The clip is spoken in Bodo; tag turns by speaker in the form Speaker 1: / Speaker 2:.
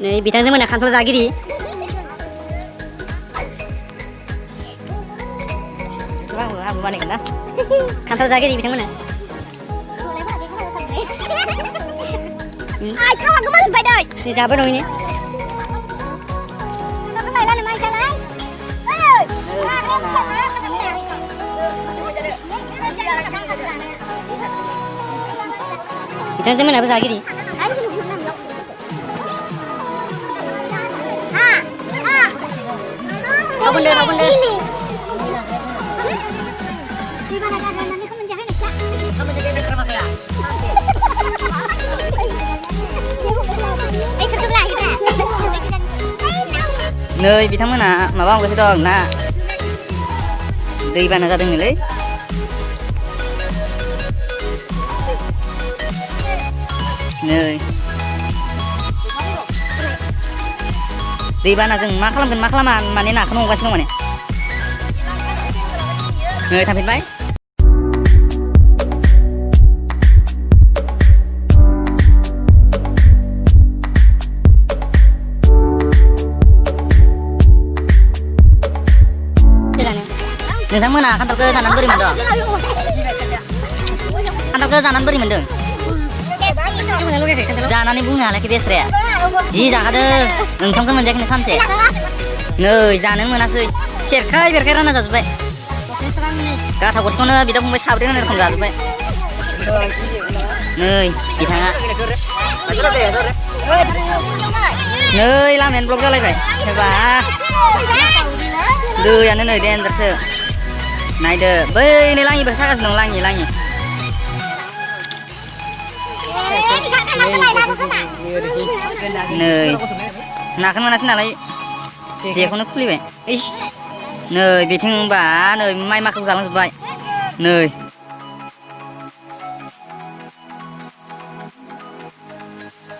Speaker 1: नै बिथांजोमोना खान्थाल जागिरि खान्थाल जागिरि बिथांमोना
Speaker 2: खालामखौ मानसिबाय दै
Speaker 1: जाबाय दं इनि बिथांजोमोनाबो जागिरि Kabunde
Speaker 3: Nơi बिथांमोना माबा मावगासिनो दं ना दैबाना जादों नोलै नै दैबानाजों मा खालामगोन मा खालामा माने नाखौनो हमगासिनो दं माने नै थांफिनबाय नोंथांमोना खान्थालखौ जानानै बोरै मोनदों खान्थालखौ जानानै बोरै मोनदों जानानै बुंनो हालायाखै बेस्राया जि जाखादों ओंखामखौ मोनजायाखैनो सानसे नै जानो मोनासै सेरखाय बेरखाय रानना जाजोब्बाय गाथा गरसेखौनो बिदा फंबाय साब्रै होननाय रोखोम जाजोब्बाय नै बिथाङा नै लामायानो ब्लक जालायबाय एबा दैयानो नै देन्जारसो नायदो बै नै लाङिबो सागासिनो दं लाङि नै नाखौनो मोनासै नालाय जेखौनो खुलिबाय नै बिथिं होनबा नै माइ माखाखौ जालांजोब्बाय नै